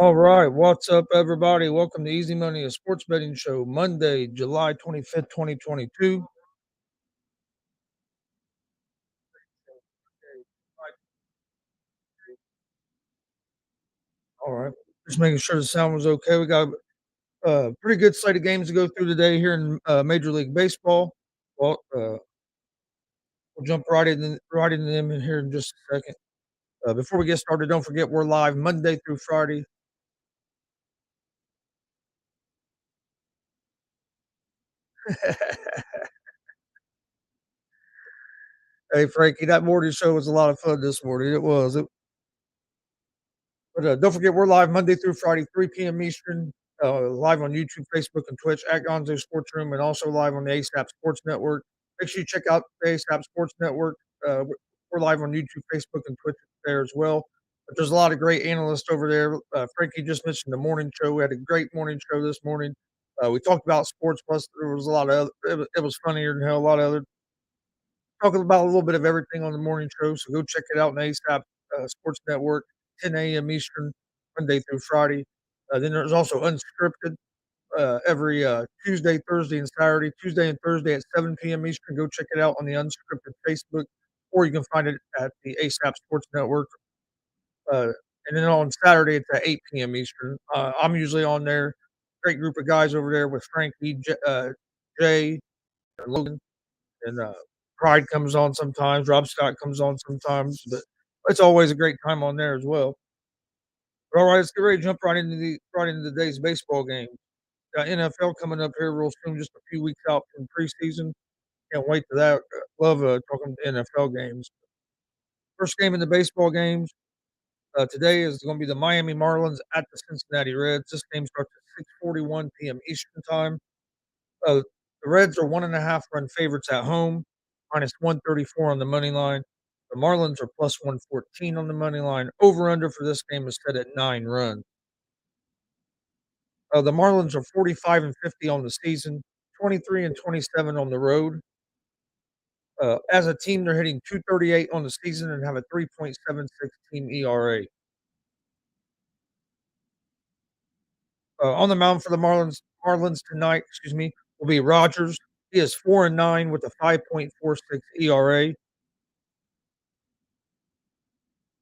All right, what's up, everybody? Welcome to Easy Money, a sports betting show, Monday, July 25th, 2022. All right, just making sure the sound was okay. We got a pretty good slate of games to go through today here in Major League Baseball. Well, we'll jump right into them in here in just a second. Before we get started, don't forget we're live Monday through Friday. Hey, Frankie, that morning show was a lot of fun this morning. It was. But don't forget, we're live Monday through Friday, 3 p.m. Eastern, live on YouTube, Facebook, and Twitch at Gonzo Sports Room, and also live on the ASAP Sports Network. Make sure you check out the ASAP Sports Network. We're live on YouTube, Facebook, and Twitch there as well. But there's a lot of great analysts over there. Frankie just mentioned the morning show. We had a great morning show this morning. We talked about sports, plus there was a lot of it was funnier than hell. A lot of other talking about a little bit of everything on the morning show. So go check it out on ASAP Sports Network, 10 a.m. Eastern, Monday through Friday. Then there's also Unscripted every Tuesday, Thursday, and Saturday. Tuesday and Thursday at 7 p.m. Eastern. Go check it out on the Unscripted Facebook, or you can find it at the ASAP Sports Network. Uh, and then on Saturday, it's at 8 p.m. Eastern. I'm usually on there. Great group of guys over there with Frankie, Jay, and Logan, and Pride comes on sometimes. Rob Scott comes on sometimes, but it's always a great time on there as well. But all right, let's get ready to jump right into today's baseball game. Got NFL coming up here real soon, just a few weeks out from preseason. Can't wait for that. Love talking NFL games. First game in the baseball games today is going to be the Miami Marlins at the Cincinnati Reds. This game starts at 6:41 p.m. Eastern time. The Reds are 1.5 run favorites at home, minus 134 on the money line. The Marlins are plus 114 on the money line. Over under for this game is set at 9 runs. The Marlins are 45 and 50 on the season, 23 and 27 on the road. As a team, they're hitting 238 on the season and have a 3.76 team ERA. On the mound for the Marlins tonight, will be Rogers. He is 4-9 with a 5.46 ERA.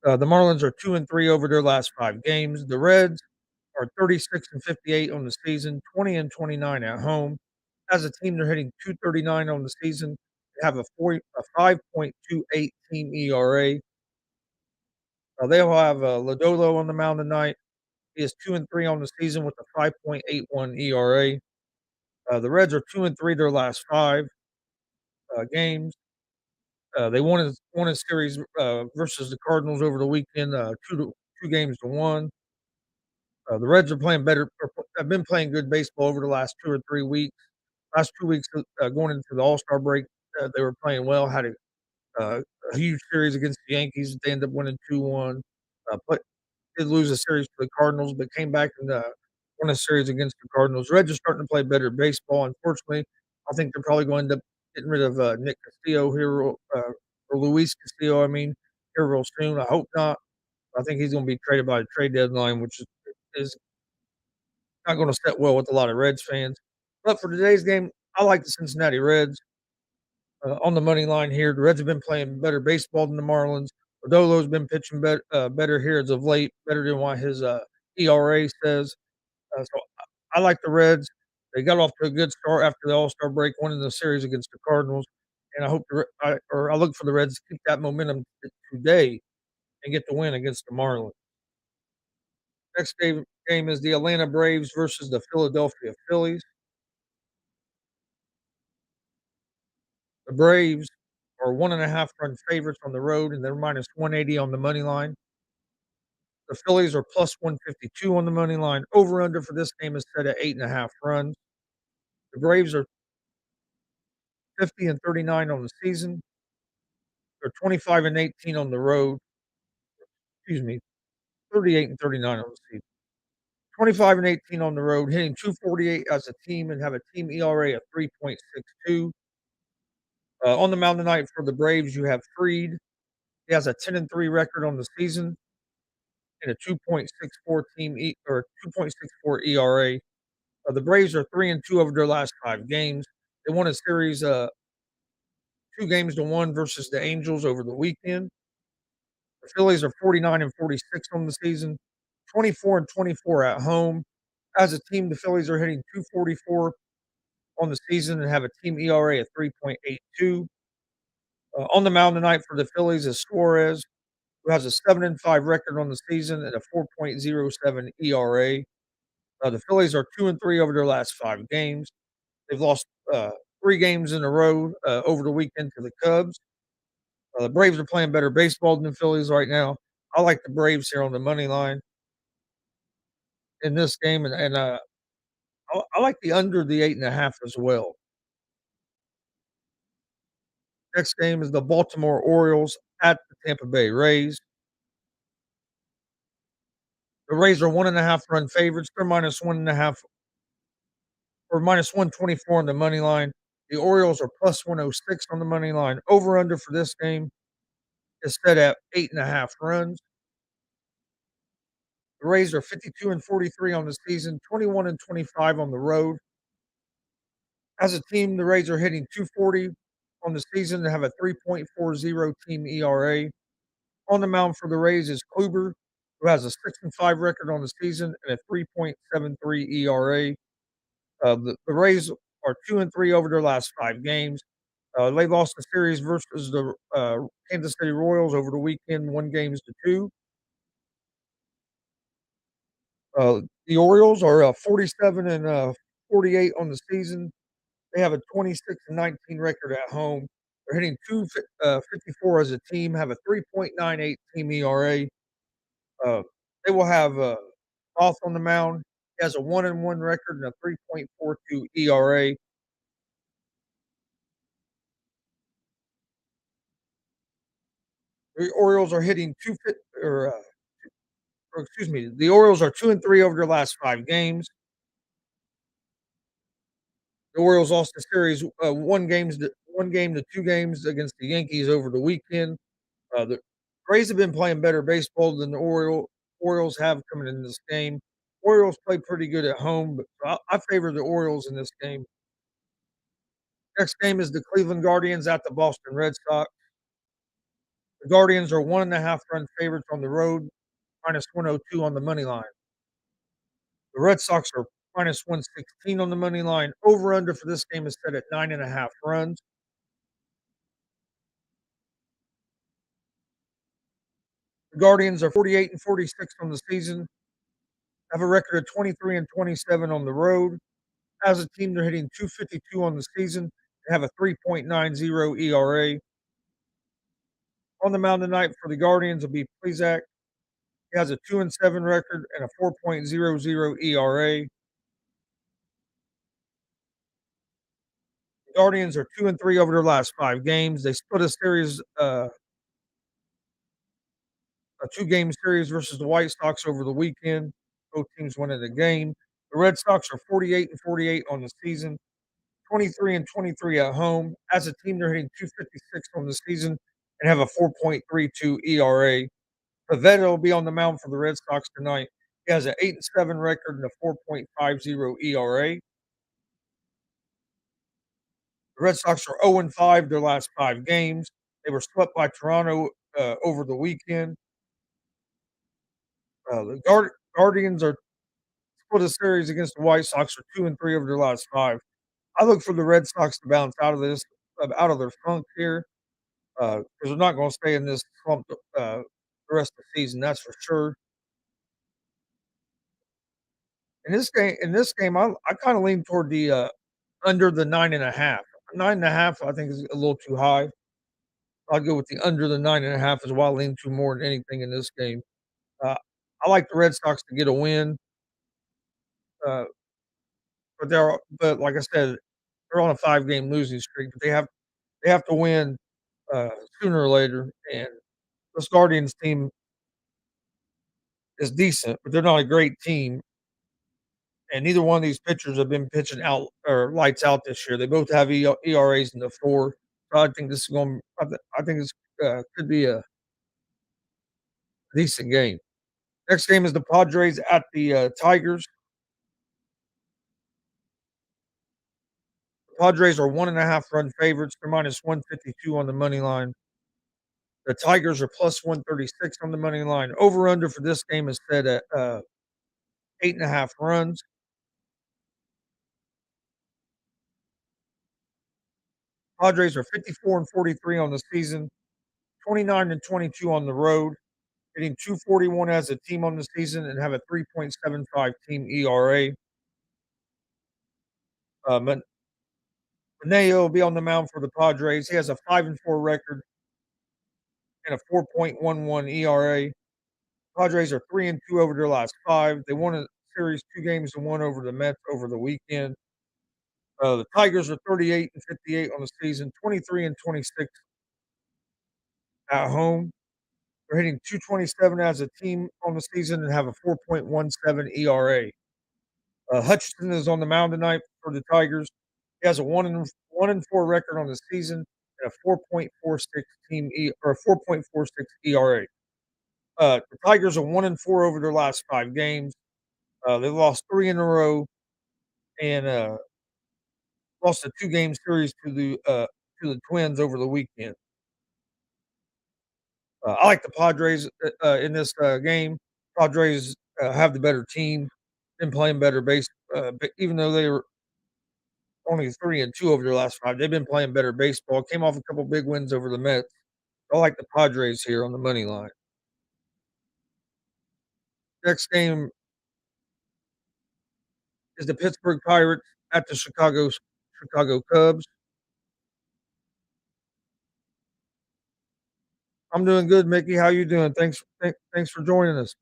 The Marlins are 2-3 over their last 5 games. The Reds are 36 and 58 on the season, 20 and 29 at home. As a team, they're hitting 239 on the season. They have a 5.28 team ERA. They'll have Lodolo on the mound tonight. He is 2-3 on the season with a 5.81 ERA. The Reds are 2-3 their last 5 games. They won a series, versus the Cardinals over the weekend, 2 games to 1. The Reds are playing better or have been playing good baseball over the last 2 or 3 weeks. Last 2 weeks, going into the All-Star break, they were playing well, had uh, a huge series against the Yankees. They ended up winning 2-1. But did lose a series to the Cardinals, but came back and, won a series against the Cardinals. Reds are starting to play better baseball. Unfortunately, I think they're probably going to end up getting rid of, Nick Castillo here, or Luis Castillo, I mean, here real soon. I hope not. I think he's gonna be traded by the trade deadline, which is not gonna set well with a lot of Reds fans. But for today's game, I like the Cincinnati Reds, on the money line here. The Reds have been playing better baseball than the Marlins. Adolo's been pitching better here as of late, better than what his, ERA says. So I like the Reds. They got off to a good start after the All-Star break, winning the series against the Cardinals, and I hope I look for the Reds to keep that momentum today and get the win against the Marlins. Next game is the Atlanta Braves versus the Philadelphia Phillies. The Braves are 1.5 run favorites on the road, and they're -180 on the money line. The Phillies are +152 on the money line. Over under for this game is set at 8.5 runs. The Braves are 50-39 on the season. They're 25-18 on the road. Excuse me, 38-39 on the season. 25-18 on the road, hitting 248 as a team and have a team ERA of 3.62. On the mound tonight for the Braves, you have Fried. He has a 10-3 record on the season and a 2.64 or 2.64 ERA. The Braves are 3-2 over their last 5 games. They won a series, 2 games to 1 versus the Angels over the weekend. The Phillies are 49-46 on the season, 24-24 at home. As a team, the Phillies are hitting 244 on the season and have a team ERA of 3.82. On the mound tonight for the Phillies is Suarez, who has a 7-5 record on the season and a 4.07 ERA. The Phillies are 2-3 over their last 5 games. They've lost 3 games in a row over the weekend to the Cubs. The Braves are playing better baseball than the Phillies right now. I like the Braves here on the money line in this game, and I like the under the 8.5 as well. Next game is the Baltimore Orioles at the Tampa Bay Rays. The Rays are 1.5 run favorites. They're -1.5 or -124 on the money line. The Orioles are +106 on the money line. Over under for this game is set at 8.5 runs. The Rays are 52-43 on the season, 21-25 on the road. As a team, the Rays are hitting 240 on the season and have a 3.40 team ERA. On the mound for the Rays is Kluber, who has a 6-5 record on the season and a 3.73 ERA. The Rays are 2-3 over their last 5 games. They lost the series versus the Kansas City Royals over the weekend, 1 games to 2. The Orioles are 47-48 on the season. They have a 26-19 record at home. They're hitting 254 as a team, have a 3.98 team ERA. Uh, they will have Goff on the mound. He has a 1-1 record and a 3.42 ERA. The Orioles are hitting or excuse me, the Orioles are 2-3 over their last 5 games. The Orioles lost the series 1 game to 2 games against the Yankees over the weekend. The Rays have been playing better baseball than the Orioles have coming into this game. Orioles play pretty good at home, but I favor the Orioles in this game. Next game is the Cleveland Guardians at the Boston Red Sox. The Guardians are 1.5 run favorites on the road, -102 on the money line. The Red Sox are -116 on the money line. Over under for this game is set at 9.5 runs. The Guardians are 48-46 on the season, have a record of 23-27 on the road. As a team, they're hitting 252 on the season and have a 3.90 ERA. On the mound tonight for the Guardians will be Plesac. He has a 2-7 record and a 4.00 ERA. The Guardians are 2-3 over their last 5 games. They split a 2-game series versus the White Sox over the weekend. Both teams winning the game. The Red Sox are 48-48 on the season, 23-23 at home. As a team, they're hitting 256 on the season and have a 4.32 ERA. Pivetta will be on the mound for the Red Sox tonight. He has an 8-7 record and a 4.50 ERA. The Red Sox are 0-5 their last 5 games. They were swept by Toronto over the weekend. The Guardians are split a series against the White Sox are 2-3 over their last 5. I look for the Red Sox to bounce out of this, out of their funk here, because they're not going to stay in this slump the rest of the season. That's for sure. In this game, I kind of lean toward the under the 9.5. 9.5, I think, is a little too high. I'll go with the under the 9.5 is what I lean to more than anything in this game. Uh, I like the Red Sox to get a win, uh, but like I said, they're on a 5-game losing streak. But they have to win uh, sooner or later. And this Guardians team is decent, but they're not a great team. And neither one of these pitchers have been pitching out or lights out this year. They both have ERAs in the four. So I think this is going. I think this could be a decent game. Next game is the Padres at the Tigers. The Padres are 1.5 run favorites. They're minus 152 on the money line. The Tigers are plus 136 on the money line. Over under for this game is set at 8.5 runs. Padres are 54-43 on the season, 29-22 on the road, hitting 241 as a team on the season and have a 3.75 team ERA. Man- Maneo will be on the mound for the Padres. He has a 5-4 record and a 4.11 ERA. Padres are 3-2 over their last 5. They won a series 2-1 over the Mets over the weekend. The Tigers are 38-58 on the season, 23-26 at home. They're hitting 227 as a team on the season and have a 4.17 ERA. Hutchinson is on the mound tonight for the Tigers. He has a 1-4 record on the season and a 4.46 or 4.46 ERA. The Tigers are 1-4 over their last 5 games. They lost 3 in a row and lost a 2-game series to the Twins over the weekend. I like the Padres in this game. Padres have the better team, been playing better base, even though they were only 3-2 over their last 5. They've been playing better baseball. Came off a couple big wins over the Mets. I like the Padres here on the money line. Next game is the Pittsburgh Pirates at the Chicago Cubs. I'm doing good, Mickey. How you doing? Thanks for joining us.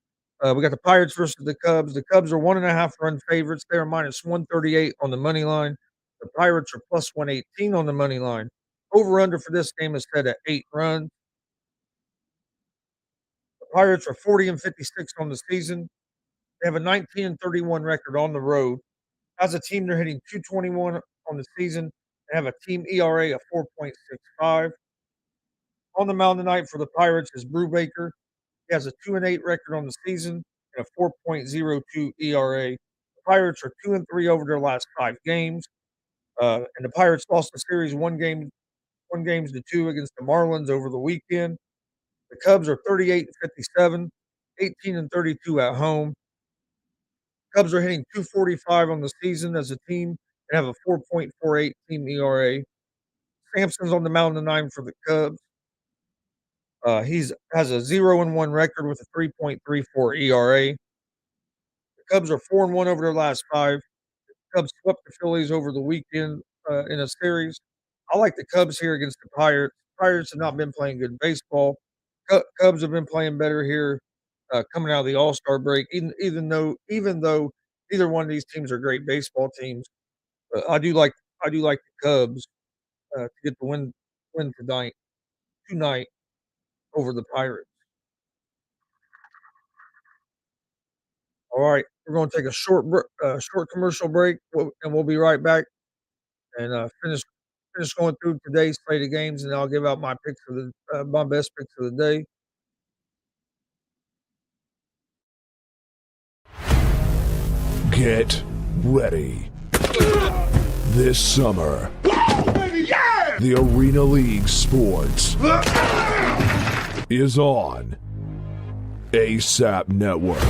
We got the Pirates versus the Cubs. The Cubs are 1.5 run favorites. They are minus 138 on the money line. The Pirates are plus 118 on the money line. Over under for this game is set at 8 runs. The Pirates are 40-56 on the season. They have a 19-31 record on the road. As a team, they're hitting 221 on the season and have a team ERA of 4.65. On the mound tonight for the Pirates is Brubaker. He has a 2-8 record on the season and a 4.02 ERA. The Pirates are 2-3 over their last 5 games. And the Pirates lost the series 1 games to 2 against the Marlins over the weekend. The Cubs are 38-57, 18-32 at home. Cubs are hitting 245 on the season as a team and have a 4.48 team ERA. Sampson's on the mound tonight for the Cubs. He's has a 0-1 record with a 3.34 ERA. The Cubs are 4-1 over their last 5. Cubs swept the Phillies over the weekend in a series. I like the Cubs here against the Pirates. Pirates have not been playing good baseball. Cubs have been playing better here, coming out of the All-Star break, even though neither one of these teams are great baseball teams. I do like the Cubs, to get the win tonight over the Pirates. All right, we're gonna take a short commercial break, and we'll be right back and, finish going through today's slate of games, and I'll give out my best picks of the day. Get ready. This summer, the Arena League Sports is on ASAP Network.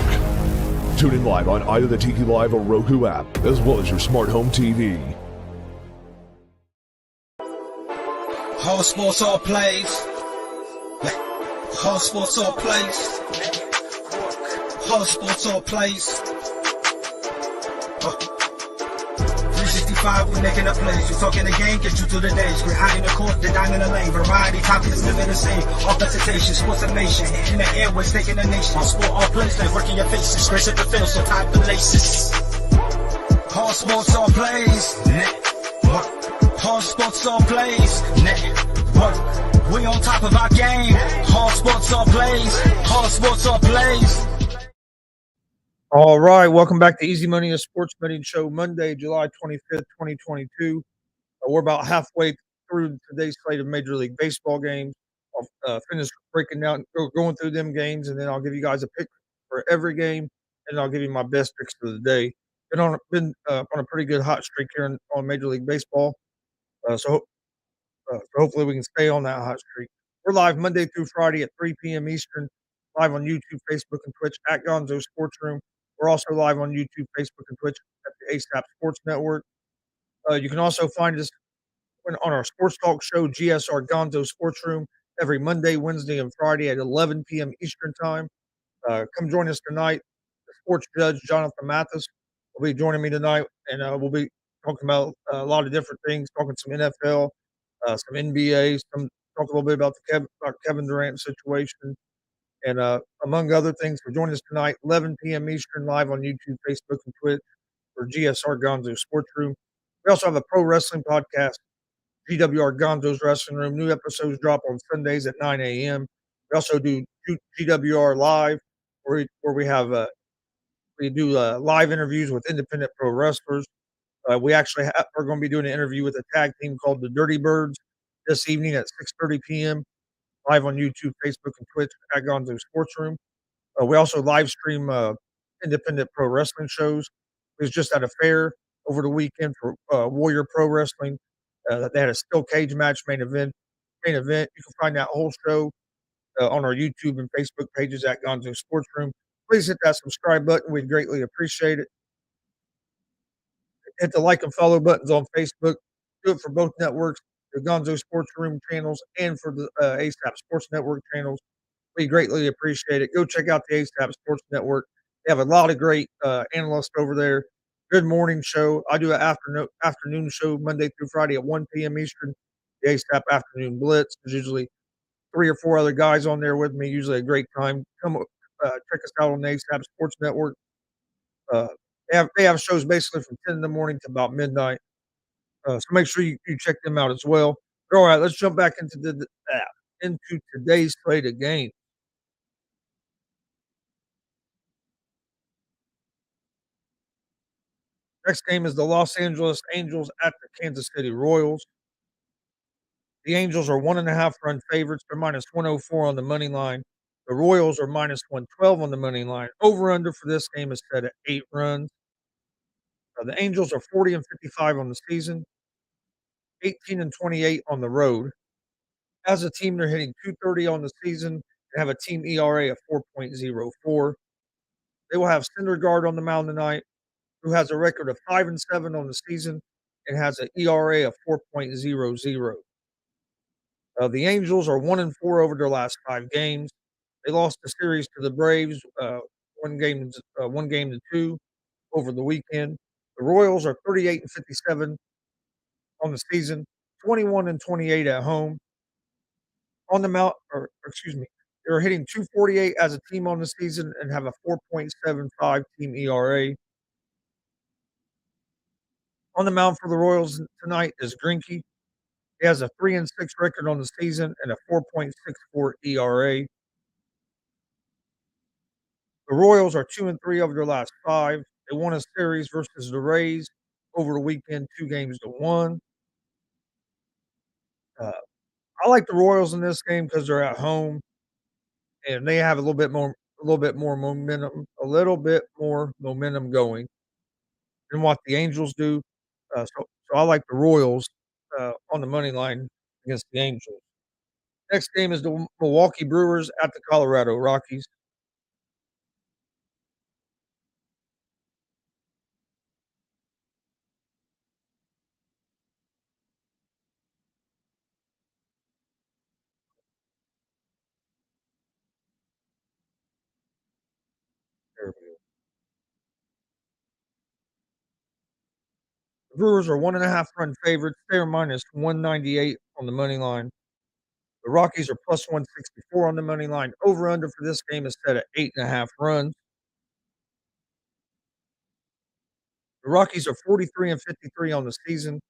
Tune in live on either the Tiki Live or Roku app, as well as your smart home TV. Whole sports all plays. Whole sports all plays. Whole sports all plays. 365, we making a plays. You talking the game, get you through the days. We're high in the court, the dime in the lane. Variety, topics, living the same. Authenticity, sports animation. Hitting the airways, taking the nation. Sport all plays, like working your faces. Grace at the field, so tie the laces. Whole sports all plays. Whole sports all plays. Network. We on top of our game. Whole sports all plays. Whole sports all plays. All right, welcome back to Easy Money, a sports betting show, Monday, July 25th, 2022. We're about halfway through today's slate of Major League Baseball games. I'll finish breaking down, going through them games, and then I'll give you guys a pick for every game, and I'll give you my best picks for the day. Been on a pretty good hot streak here on Major League Baseball, so hopefully we can stay on that hot streak. We're live Monday through Friday at 3 p.m. Eastern, live on YouTube, Facebook, and Twitch at Gonzo Sports Room. We're also live on YouTube, Facebook, and Twitch at the ASAP Sports Network. You can also find us on our sports talk show, GSR Gonzo Sports Room, every Monday, Wednesday, and Friday at 11 p.m. Eastern Time. Come join us tonight. The sports judge, Jonathan Mathis, will be joining me tonight, and we'll be talking about a lot of different things, talking some NFL, some NBA, talk a little bit about the Kevin Durant situation, and among other things. So join us tonight, 11 p.m. Eastern, live on YouTube, Facebook, and Twitch for GSR Gonzo Sports Room. We also have a pro wrestling podcast, GWR Gonzo's Wrestling Room. New episodes drop on Sundays at 9 a.m. We also do GWR Live, where we do live interviews with independent pro wrestlers. We actually are going to be doing an interview with a tag team called the Dirty Birds this evening at 6:30 p.m. live on YouTube, Facebook, and Twitch at Gonzo Sports Room. We also live stream independent pro wrestling shows. We was just at a fair over the weekend for Warrior Pro Wrestling. They had a steel cage match main event. You can find that whole show on our YouTube and Facebook pages at Gonzo Sports Room. Please hit that subscribe button. We'd greatly appreciate it. Hit the like and follow buttons on Facebook. Do it for both networks, the Gonzo Sports Room channels and for the ASAP Sports Network channels. We greatly appreciate it. Go check out the ASAP Sports Network. They have a lot of great analysts over there. Good morning show. I do an afternoon show Monday through Friday at 1 p.m. Eastern. The ASAP Afternoon Blitz. There's usually 3 or 4 other guys on there with me. Usually a great time. Come check us out on the ASAP Sports Network. Uh, they have shows basically from 10 in the morning to about midnight. So make sure you check them out as well. All right, let's jump back into today's slate of games. Next game is the Los Angeles Angels at the Kansas City Royals. The Angels are 1.5 run favorites. They're minus 104 on the money line. The Royals are minus 112 on the money line. Over under for this game is set at 8 runs. The Angels are 40-55 on the season, 18-28 on the road. As a team, they're hitting .230 on the season and have a team ERA of 4.04. They will have Syndergaard on the mound tonight, who has a record of 5-7 on the season and has an ERA of 4.00. The Angels are 1-4 over their last 5 games. They lost the series to the Braves, 1-2 over the weekend. The Royals are 38-57 on the season, 21-28 at home. On the mound, or excuse me, They're hitting 248 as a team on the season and have a 4.75 team ERA. On the mound for the Royals tonight is Greinke. He has a 3-6 record on the season and a 4.64 ERA. The Royals are 2-3 over their last 5. They won a series versus the Rays over the weekend, 2-1. Uh, I like the Royals in this game because they're at home and they have a little bit more momentum going than what the Angels do. So I like the Royals on the money line against the Angels. Next game is the Milwaukee Brewers at the Colorado Rockies. The Brewers are 1.5 run favorites. They are minus 198 on the money line. The Rockies are plus 164 on the money line. Over under for this game is set at 8.5 runs. The Rockies are 43-53 on the season,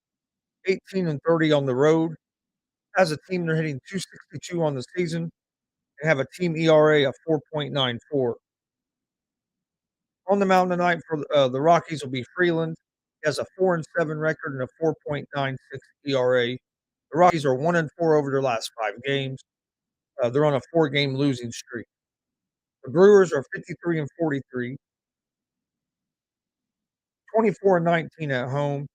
18-30 on the road. As a team, they're hitting 262 on the season and have a team ERA of 4.94. On the mound tonight for the Rockies will be Freeland. He has a 4-7 record and a 4.96 ERA. The Rockies are 1-4 over their last 5 games. They're on a 4-game losing streak. The Brewers are 53-43, 24-19 at home.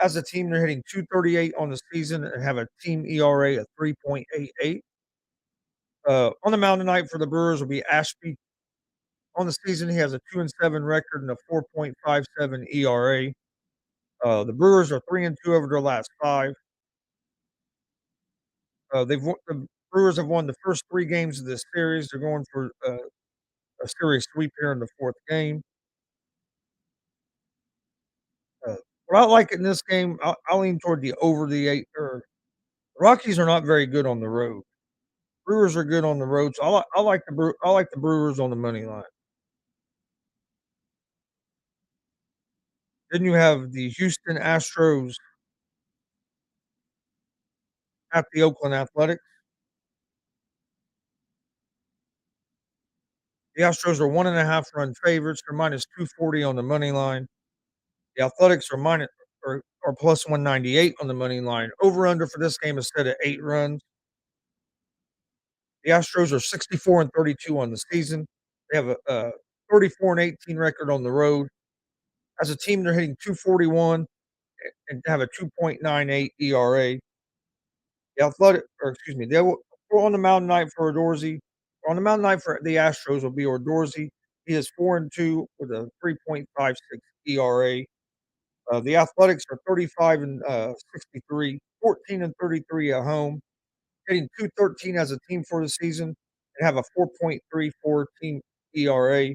As a team, they're hitting 238 on the season and have a team ERA of 3.88. On the mound tonight for the Brewers will be Ashby. On the season, he has a 2-7 record and a 4.57 ERA. The Brewers are 3-2 over their last 5. The Brewers have won the first 3 games of this series. They're going for a series sweep here in the 4th game. What I like in this game, I'll lean toward the over the 8. Rockies are not very good on the road. Brewers are good on the road, so I like the Brewers on the money line. Then you have the Houston Astros at the Oakland Athletics. The Astros are 1.5 run favorites. They're minus 240 on the money line. The Athletics are plus 198 on the money line. Over under for this game is set at 8 runs. The Astros are 64-32 on the season. They have a 34-18 record on the road. As a team, they're hitting 241 and have a 2.98 ERA. They will on the mound tonight for Odorsey. On the mound tonight for the Astros will be Odorsey. He is 4-2 with a 3.56 ERA. The Athletics are 35-63, 14-33 at home, hitting 213 as a team for the season, and have a 4.34 team ERA.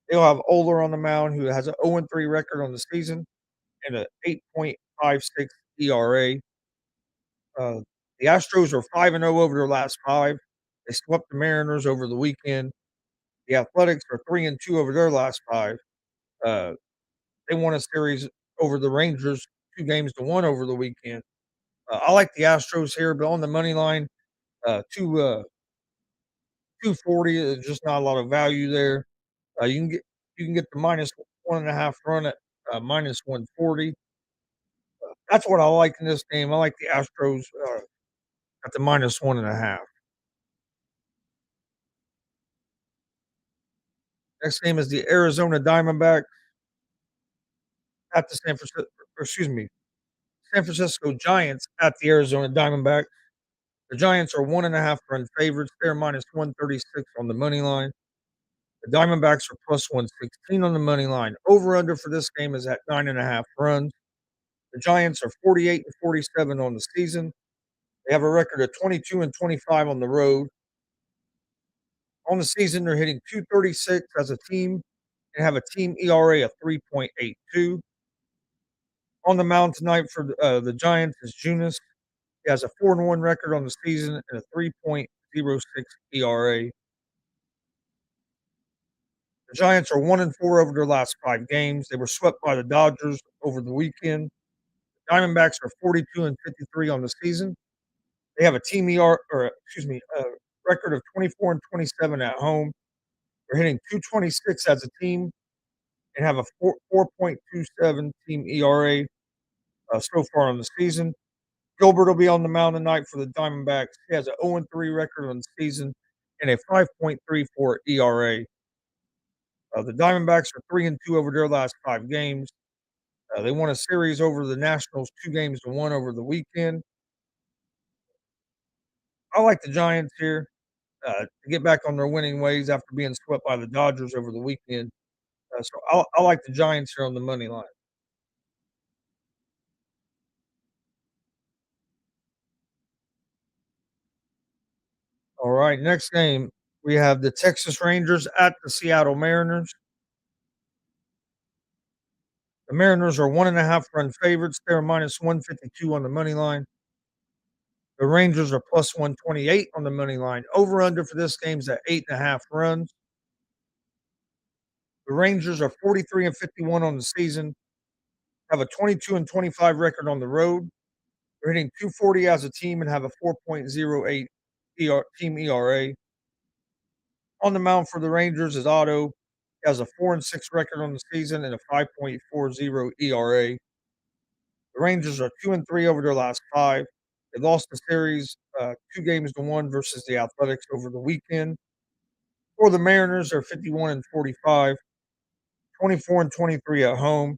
They'll have Oler on the mound, who has an 0-3 record on the season and an 8.56 ERA. The Astros are 5-0 over their last 5. They swept the Mariners over the weekend. The Athletics are 3-2 over their last 5. They won a series over the Rangers, 2-1 over the weekend. I like the Astros here, but on the money line, 240 is just not a lot of value there. You can get the minus 1.5 run at minus 140. That's what I like in this game. I like the Astros at the minus 1.5. Next game is the Arizona Diamondbacks at the San Francisco Giants at the Arizona Diamondbacks. The Giants are 1.5 run favorites. They're minus 136 on the money line. The Diamondbacks are plus 116 on the money line. Over under for this game is at 9.5 runs. The Giants are 48-47 on the season. They have a record of 22-25 on the road. On the season, they're hitting 236 as a team and have a team ERA of 3.82. On the mound tonight for the Giants is Junis. He has a 4-1 record on the season and a 3.06 .06 ERA. The Giants are 1-4 over their last 5 games. They were swept by the Dodgers over the weekend. The Diamondbacks are 42-53 on the season. They have a team a record of 24-27 at home. They're hitting .226 as a team and have a 4.27 team ERA so far on the season. Gilbert will be on the mound tonight for the Diamondbacks. He has an 0-3 record on the season and a 5.34 ERA. The Diamondbacks are 3-2 over their last 5 games. They won a series over the Nationals 2-1 over the weekend. I like the Giants here to get back on their winning ways after being swept by the Dodgers over the weekend. So I like the Giants here on the money line. All right, next game, we have the Texas Rangers at the Seattle Mariners. The Mariners are 1.5-run favorites. They're -152 on the money line. The Rangers are +128 on the money line. Over/under for this game is at 8.5 runs. The Rangers are 43-51 on the season, have a 22-25 record on the road. They're hitting .240 as a team and have a 4.08 team ERA. On the mound for the Rangers is Otto. He has a 4-6 record on the season and a 5.40 ERA. The Rangers are 2-3 over their last 5. They lost the series 2-1 versus the Athletics over the weekend. For the Mariners, they're 51-45, 24-23 at home.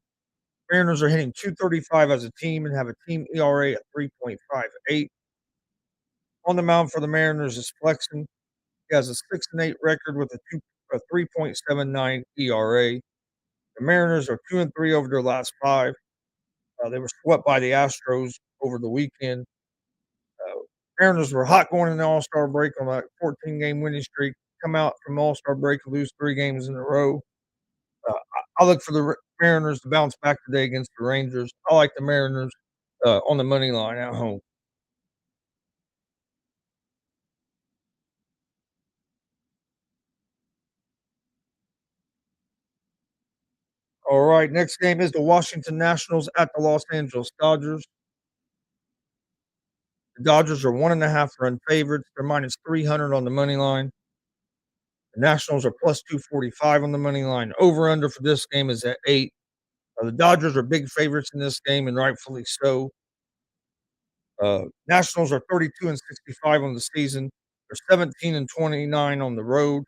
Mariners are hitting .235 as a team and have a team ERA at 3.58. On the mound for the Mariners is Flexen. He has a 6-8 record with a 3.79 ERA. The Mariners are 2-3 over their last 5. They were swept by the Astros over the weekend. Mariners were hot going into the All-Star break on a 14-game winning streak. Come out from All-Star break and lose 3 games in a row. I look for the Mariners to bounce back today against the Rangers. I like the Mariners on the money line at home. All right, next game is the Washington Nationals at the Los Angeles Dodgers. The Dodgers are 1.5-run favorites. They're -300 on the money line. The Nationals are +245 on the money line. Over/under for this game is at 8. The Dodgers are big favorites in this game, and rightfully so. Nationals are 32-65 on the season. They're 17-29 on the road.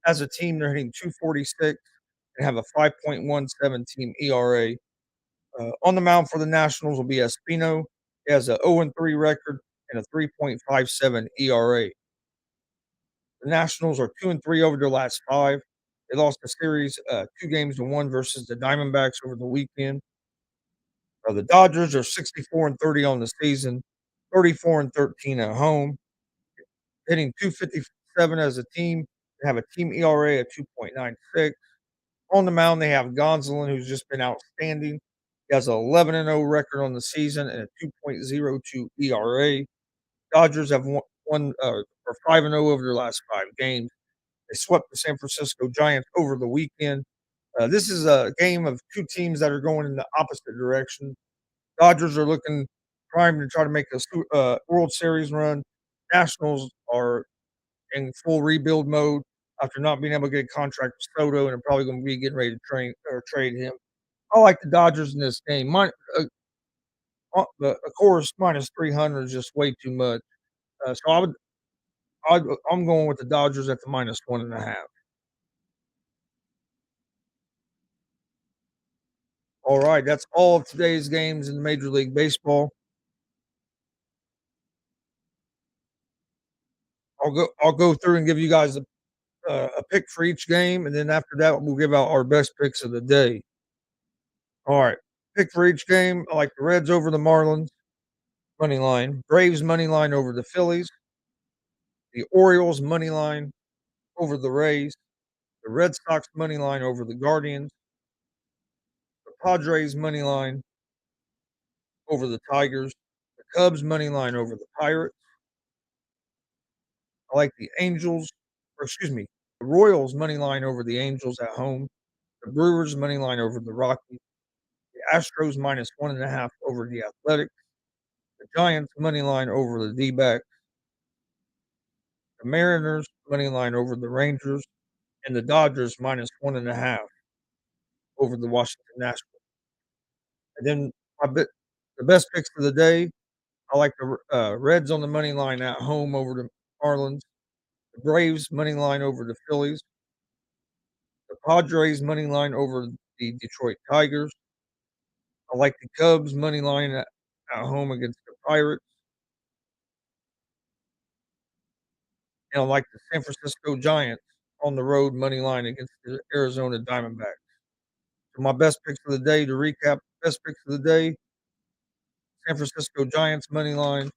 As a team, they're hitting .246 and have a 5.17 team ERA. On the mound for the Nationals will be Espino. He has a 0-3 record and a 3.57 ERA. The Nationals are 2-3 over their last 5. They lost the series 2-1 versus the Diamondbacks over the weekend. The Dodgers are 64-30 on the season, 34-13 at home, hitting .257 as a team. They have a team ERA of 2.96. On the mound, they have Gonsolin, who's just been outstanding. He has an 11-0 record on the season and a 2.02 ERA. Dodgers have won or 5-0 over their last 5 games. They swept the San Francisco Giants over the weekend. This is a game of 2 teams that are going in the opposite direction. Dodgers are looking primed to try to make a World Series run. Nationals are in full rebuild mode after not being able to get a contract with Soto, and are probably going to be getting ready to trade him. I like the Dodgers in this game. Of course, -300 is just way too much. So I'm going with the Dodgers at the -1.5. All right, that's all of today's games in Major League Baseball. I'll go through and give you guys a pick for each game, and then after that, we'll give out our best picks of the day. All right, pick for each game. I like the Reds over the Marlins money line, Braves money line over the Phillies, the Orioles money line over the Rays, the Red Sox money line over the Guardians, the Padres money line over the Tigers, the Cubs money line over the Pirates, I like the the Royals money line over the Angels at home, the Brewers money line over the Rockies, the Astros -1.5 over the Athletics, the Giants money line over the D-backs, the Mariners money line over the Rangers, and the Dodgers -1.5 over the Washington Nationals. And then the best picks of the day, I like the Reds on the money line at home over the Marlins, the Braves money line over the Phillies, the Padres money line over the Detroit Tigers. I like the Cubs money line at home against the Pirates. And I like the San Francisco Giants on the road money line against the Arizona Diamondbacks. So my best picks of the day, to recap, best picks of the day: San Francisco Giants money line,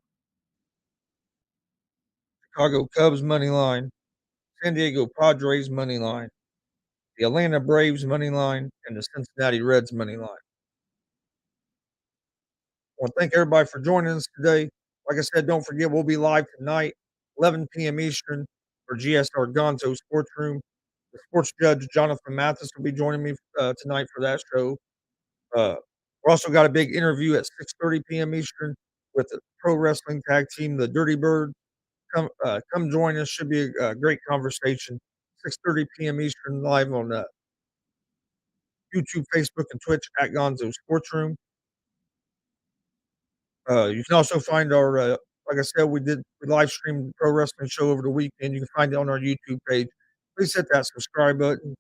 Chicago Cubs money line, San Diego Padres money line, the Atlanta Braves money line, and the Cincinnati Reds money line. I want to thank everybody for joining us today. Like I said, don't forget, we'll be live tonight, 11 p.m. Eastern, for GSR Gonzo Sports Room. The sports judge, Jonathan Mathis, will be joining me tonight for that show. We're also got a big interview at 6:30 p.m. Eastern with the pro wrestling tag team, the Dirty Bird. Come join us. Should be a great conversation. 6:30 p.m. Eastern, live on YouTube, Facebook, and Twitch at Gonzo Sports Room. You can also find our, like I said, we live streamed the pro wrestling show over the weekend. You can find it on our YouTube page. Please hit that subscribe button.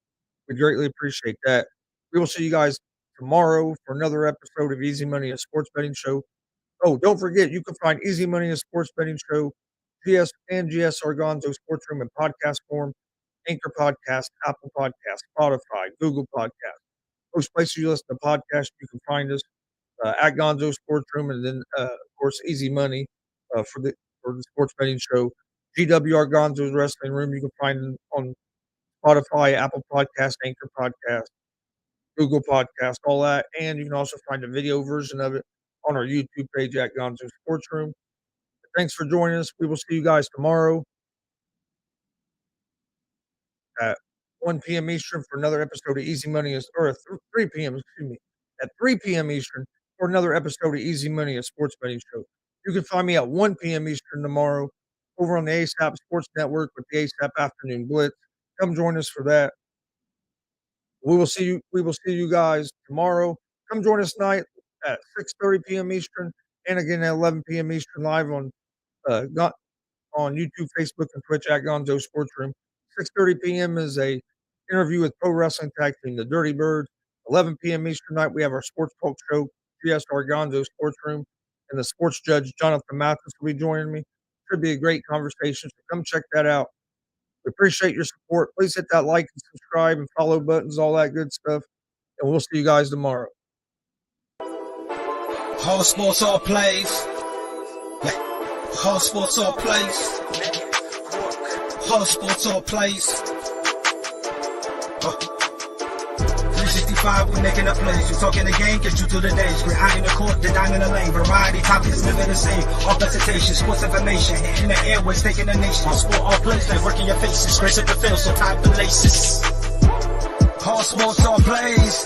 We greatly appreciate that. We will see you guys tomorrow for another episode of Easy Money, a sports betting show. Oh, don't forget, you can find Easy Money, a sports betting show, GS and GSR Gonzo Sports Room in podcast form, Anchor Podcast, Apple Podcast, Spotify, Google Podcast. Most places you listen to podcasts, you can find us at Gonzo Sports Room, and then of course Easy Money for the sports betting show. GWR Gonzo's Wrestling Room, you can find on Spotify, Apple Podcast, Anchor Podcast, Google Podcast, all that, and you can also find a video version of it on our YouTube page at Gonzo Sports Room. Thanks for joining us. We will see you guys tomorrow at 1 p.m. Eastern for another episode of Easy Money, or 3 p.m. At 3 p.m. Eastern for another episode of Easy Money, a sports betting show. You can find me at 1 p.m. Eastern tomorrow over on the ASAP Sports Network with the ASAP Afternoon Blitz. Come join us for that. We will see you guys tomorrow. Come join us tonight at 6:30 p.m. Eastern, and again at 11 p.m. Eastern, live on YouTube, Facebook, and Twitch at Gonzo Sports Room. 6:30 p.m. is a interview with pro wrestling tag team, the Dirty Birds. 11 p.m. Eastern night, we have our sports talk show, GSR Gonzo Sports Room, and the sports judge, Jonathan Mathis, will be joining me. Should be a great conversation, so come check that out. We appreciate your support. Please hit that like and subscribe and follow buttons, all that good stuff, and we'll see you guys tomorrow. All sports, all plays. All sports, all plays. All sports, all plays. 365, we making up plays. You talking the game, get you to the days. We're high in the court, the dime in the lane. Variety, topics, living the same. All presentation, sports information. In the airways, taking the nation. All sport, all plays, they working your faces. Grace at the field, so tie the laces. All sports, all plays.